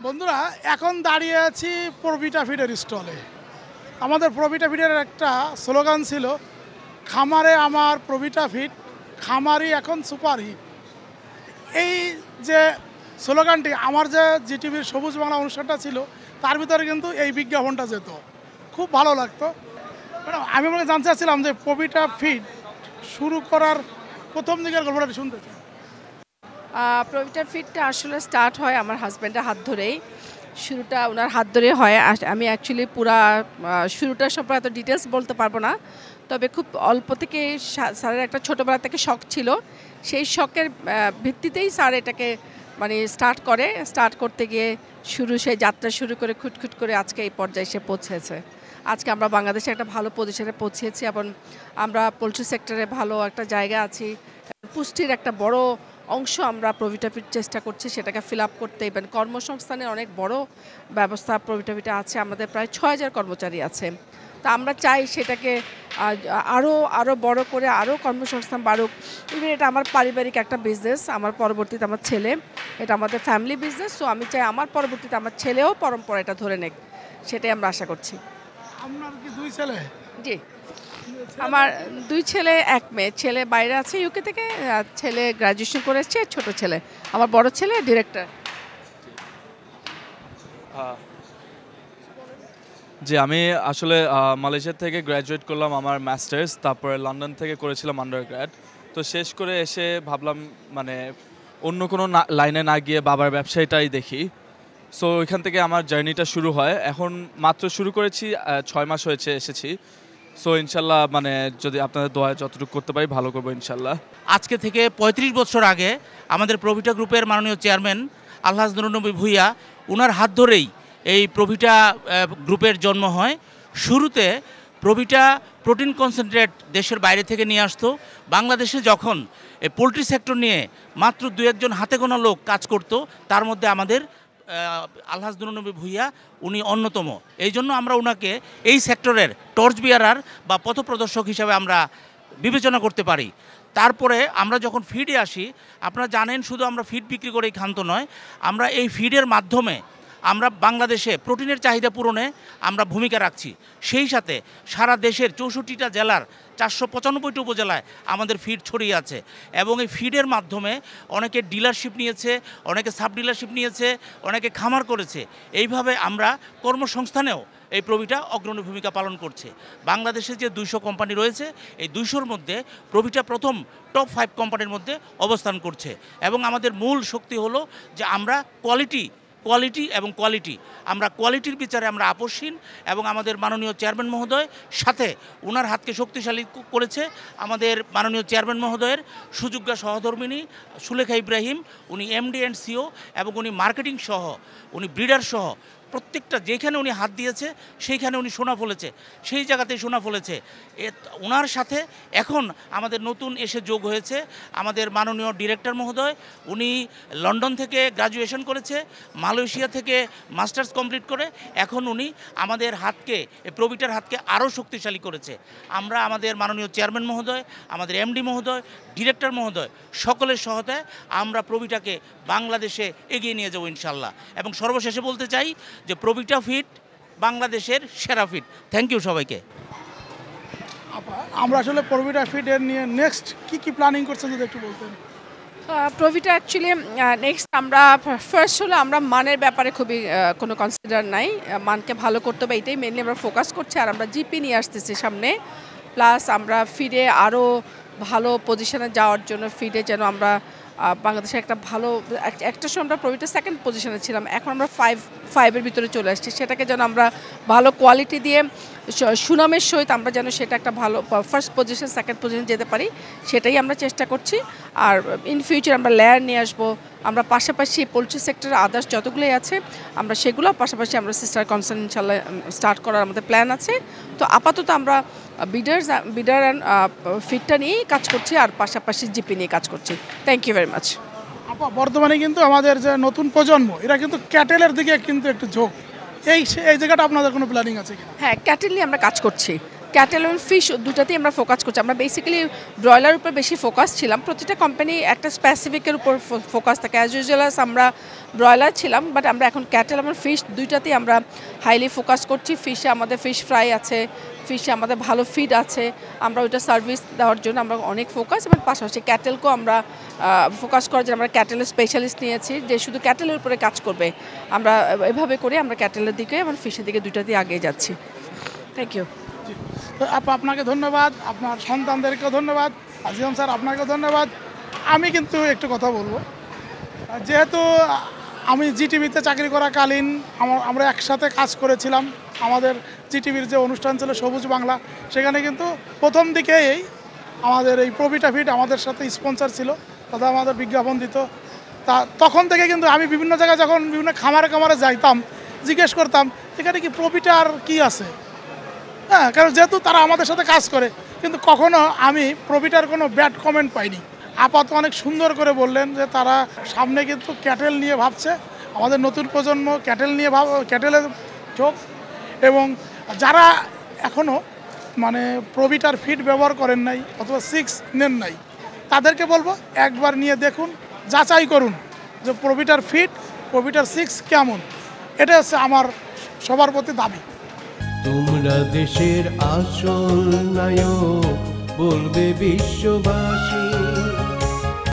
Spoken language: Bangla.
বন্ধুরা এখন দাঁড়িয়ে আছি প্রভিটা ফিডের স্টলে। আমাদের প্রভিটা ফিডের একটা স্লোগান ছিল, খামারে আমার প্রভিটা ফিড, খামারই এখন সুপারহিট। এই যে স্লোগানটি আমার যে জিটিভির সবুজ বাংলা অনুষ্ঠানটা ছিল তার ভিতরে কিন্তু এই বিজ্ঞাপনটা যেত, খুব ভালো লাগতো। ম্যাডাম, আমি আপনাকে জানতে চাচ্ছিলাম যে প্রভিটা ফিড শুরু করার প্রথম দিকের গল্পটা শুনতে চাই। প্রভিটা ফিডটা আসলে স্টার্ট হয় আমার হাজব্যান্ডের হাত ধরেই। শুরুটা ওনার হাত ধরে হয়। আমি অ্যাকচুয়ালি পুরা শুরুটা সম্পর্কে এত ডিটেলস বলতে পারবো না, তবে খুব অল্প থেকে স্যারের একটা ছোটোবেলা থেকে শখ ছিল। সেই শখের ভিত্তিতেই স্যার এটাকে মানে স্টার্ট করতে গিয়ে সেই যাত্রা শুরু করে খুটখুট করে আজকে এই পর্যায়ে এসে পৌঁছেছে। আজকে আমরা বাংলাদেশে একটা ভালো পজিশনে পৌঁছেছি এবং আমরা পোলট্রি সেক্টরে ভালো একটা জায়গা আছি। পুষ্টির একটা বড় অংশ আমরা প্রভিটা ফিড চেষ্টা করছি সেটাকে ফিল আপ করতে। এবং কর্মসংস্থানের অনেক বড় ব্যবস্থা প্রভিটা ফিডে আছে। আমাদের প্রায় ৬,০০০ কর্মচারী আছে। তা আমরা চাই সেটাকে আরও বড় করে আরও কর্মসংস্থান বাড়ুক। ইভেন এটা আমার পারিবারিক একটা বিজনেস, আমার পরবর্তীতে আমার ছেলে, এটা আমাদের ফ্যামিলি বিজনেস। সো আমি চাই আমার পরবর্তীতে আমার ছেলেও পরম্পরা এটা ধরে নেক, সেটাই আমরা আশা করছি। আপনার কি দুই ছেলে? জি, আমার 2 ছেলে 1 মেয়ে। ছেলে বাইরে আছে ইউকে থেকে, ছেলে গ্র্যাজুয়েশন করে এসছে। ছোট ছেলে, আমার বড় ছেলে ডিরেক্টর। জি, আমি আসলে মালয়েশিয়া থেকে গ্র্যাজুয়েট করলাম আমার মাস্টার্স, তারপরে লন্ডন থেকে করেছিলাম আন্ডারগ্র্যাড। তো শেষ করে এসে ভাবলাম মানে অন্য কোনো লাইনে না গিয়ে বাবার ব্যবসায়টাই দেখি। সো ওইখান থেকে আমার জার্নিটা শুরু হয়। এখন মাত্র শুরু করেছি, 6 মাস হয়েছে এসেছি। সো ইনশাল্লাহ মানে যদি আপনাদের দোয়ায় যতটুকু করতে পারি ভালো করবো ইনশাল্লাহ। আজকে থেকে ৩৫ বছর আগে আমাদের প্রভিটা গ্রুপের মাননীয় চেয়ারম্যান আলহাজ নুরুন্নবী ভূঁইয়া, ওনার হাত ধরেই এই প্রভিটা গ্রুপের জন্ম হয়। শুরুতে প্রভিটা প্রোটিন কনসেন্ট্রেট দেশের বাইরে থেকে নিয়ে আসতো। বাংলাদেশে যখন এই পোলট্রি সেক্টর নিয়ে মাত্র 2-1 জন হাতে গোনা লোক কাজ করত, তার মধ্যে আমাদের আলহাজ নুরুন্নবী ভূঁইয়া উনি অন্যতম। এই জন্য আমরা ওনাকে এই সেক্টরের টর্চ বিয়ারার বা পথপ্রদর্শক হিসাবে আমরা বিবেচনা করতে পারি। তারপরে আমরা যখন ফিডে আসি, আপনারা জানেন শুধু আমরা ফিড বিক্রি করেই ক্ষান্ত নয়, আমরা এই ফিডের মাধ্যমে আমরা বাংলাদেশে প্রোটিনের চাহিদা পূরণে আমরা ভূমিকা রাখছি। সেই সাথে সারা দেশের 64টা জেলার 495টি উপজেলায় আমাদের ফিড ছড়িয়ে আছে এবং এই ফিডের মাধ্যমে অনেকে ডিলারশিপ নিয়েছে, অনেকে সাব ডিলারশিপ নিয়েছে, অনেকে খামার করেছে। এইভাবে আমরা কর্মসংস্থানেও এই প্রভিটা অগ্রণী ভূমিকা পালন করছে। বাংলাদেশে যে 200 কোম্পানি রয়েছে, এই 200-র মধ্যে প্রভিটা প্রথম টপ 5 কোম্পানির মধ্যে অবস্থান করছে। এবং আমাদের মূল শক্তি হলো যে আমরা কোয়ালিটি এবং কোয়ালিটি, আমরা কোয়ালিটির বিচারে আমরা আপোষহীন। এবং আমাদের মাননীয় চেয়ারম্যান মহোদয় সাথে ওনার হাতকে শক্তিশালী করেছে আমাদের মাননীয় চেয়ারম্যান মহোদয়ের সুযোগ্য সহধর্মিনী সুলেখা ইব্রাহিম। উনি এমডি অ্যান্ড সিও এবং উনি মার্কেটিং সহ, উনি ব্রিডার সহ প্রত্যেকটা যেখানে উনি হাত দিয়েছে সেইখানে উনি সোনা ফলেছে, সেই জায়গাতেই সোনা ফলেছে। ওনার সাথে এখন আমাদের নতুন এসে যোগ হয়েছে আমাদের মাননীয় ডিরেক্টর মহোদয়। উনি লন্ডন থেকে গ্র্যাজুয়েশন করেছে, মালয়েশিয়া থেকে মাস্টার্স কমপ্লিট করে এখন উনি আমাদের হাতকে, প্রভিটার হাতকে আরও শক্তিশালী করেছে। আমরা আমাদের মাননীয় চেয়ারম্যান মহোদয়, আমাদের এমডি মহোদয়, ডিরেক্টর মহোদয় সকলের সহায়তায় আমরা প্রভিটাকে বাংলাদেশে এগিয়ে নিয়ে যাব ইনশাল্লাহ। এবং সর্বশেষে বলতে চাই যে প্রভিটা ফিড বাংলাদেশের সেরা ফিড। থ্যাংক ইউ সবাইকে। আমরা আসলে প্রভিটা ফিডের নিয়ে নেক্সট কি প্ল্যানিং করছেন যদি একটু বলতেন। প্রভিটা অ্যাকচুয়ালি নেক্সট আমরা ফার্স্ট হলো আমরা মানের ব্যাপারে খুবই কোনো কনসিডার নাই। মানকে ভালো করতে হবে, এটাই মেনলি আমরা ফোকাস করছি। আর আমরা জিপি নিয়ে আসতেছি সামনে, প্লাস আমরা ফিডে আরও ভালো পজিশনে যাওয়ার জন্য ফিডে যেন আমরা বাংলাদেশে একটা ভালো একটা সময় আমরা প্রভিটা 2nd পজিশনে ছিলাম, এখন আমরা 5-এর ভিতরে চলে আসছি। সেটাকে যেন আমরা ভালো কোয়ালিটি দিয়ে সুনামের সহিত আমরা যেন সেটা একটা ভালো ফার্স্ট পজিশন 2nd পজিশন যেতে পারি, সেটাই আমরা চেষ্টা করছি। আর ইন ফিউচার আমরা লেয়ার নিয়ে আসবো। আমরা পাশাপাশি পোলট্রি সেক্টরে আদার্স যতগুলোই আছে আমরা সেগুলো পাশাপাশি আমরা সিস্টার কনসার্ন ইনশাল্লাহ স্টার্ট করার আমাদের প্ল্যান আছে। তো আপাতত আমরা বিডার অ্যান্ড ফিডটা নিয়েই কাজ করছি আর পাশাপাশি জিপি নিয়ে কাজ করছি। Thank you very much. বর্তমানে কিন্তু আমাদের যে নতুন প্রজন্ম এরা কিন্তু ক্যাটেলের দিকে কিন্তু একটু ঝোঁক, এই জায়গাটা আপনাদের কোনো প্ল্যানিং আছে কিনা? হ্যাঁ, ক্যাটেল নিয়ে আমরা কাজ করছি। ক্যাটেল এবং ফিশ দুটাতেই আমরা ফোকাস করছি। আমরা বেসিক্যালি ব্রয়লার উপর বেশি ফোকাস ছিলাম। প্রতিটা কোম্পানি একটা স্পেসিফিকের উপর ফোকাস থাকে। অ্যাজ ইউজুয়াল আমরা ব্রয়লার ছিলাম, বাট আমরা এখন ক্যাটেল এবং ফিশ দুইটাতেই আমরা হাইলি ফোকাস করছি। ফিশে আমাদের ফিশ ফ্রাই আছে, ফিশে আমাদের ভালো ফিড আছে, আমরা ওইটা সার্ভিস দেওয়ার জন্য আমরা অনেক ফোকাস, এবং পাশাপাশি ক্যাটেলকেও আমরা ফোকাস করার জন্য আমরা ক্যাটেলের স্পেশালিস্ট নিয়েছি যে শুধু ক্যাটেলের উপরে কাজ করবে। আমরা এভাবে করে আমরা ক্যাটেলের দিকে এবং ফিশের দিকে দুইটাতেই এগিয়ে যাচ্ছি। Thank you. তো আপা আপনাকে ধন্যবাদ, আপনার সন্তানদেরকেও ধন্যবাদ, আজিম স্যার আপনাকেও ধন্যবাদ। আমি কিন্তু একটু কথা বলবো, যেহেতু আমি জিটিভিতে চাকরি করাকালীন আমরা একসাথে কাজ করেছিলাম। আমাদের জিটিভির যে অনুষ্ঠান ছিল সবুজ বাংলা, সেখানে কিন্তু প্রথম দিকেই আমাদের এই প্রবিটা ফিড আমাদের সাথে স্পন্সর ছিল, তারা আমাদের বিজ্ঞাপন দিত। তখন থেকে কিন্তু আমি বিভিন্ন জায়গায় যখন বিভিন্ন খামারে যাইতাম, জিজ্ঞেস করতাম এখানে কি প্রবিটার কি আছে। হ্যাঁ, কারণ যেহেতু তারা আমাদের সাথে কাজ করে, কিন্তু কখনো আমি প্রবিটার কোনো ব্যাড কমেন্ট পাইনি। আপাতত অনেক সুন্দর করে বললেন যে তারা সামনে কিন্তু ক্যাটেল নিয়ে ভাবছে, আমাদের নতুন প্রজন্ম ক্যাটেল নিয়ে ক্যাটেলের চোখ, এবং যারা এখনও মানে প্রবিটার ফিড ব্যবহার করেন নাই অথবা 6 নেন নাই, তাদেরকে বলবো একবার নিয়ে দেখুন, যাচাই করুন যে প্রবিটার ফিড, প্রবিটার 6 কেমন। এটা হচ্ছে আমার সবার প্রতি দাবি। তোমরা দেশের আসল নায়ক, বলবে বিশ্ববাসী।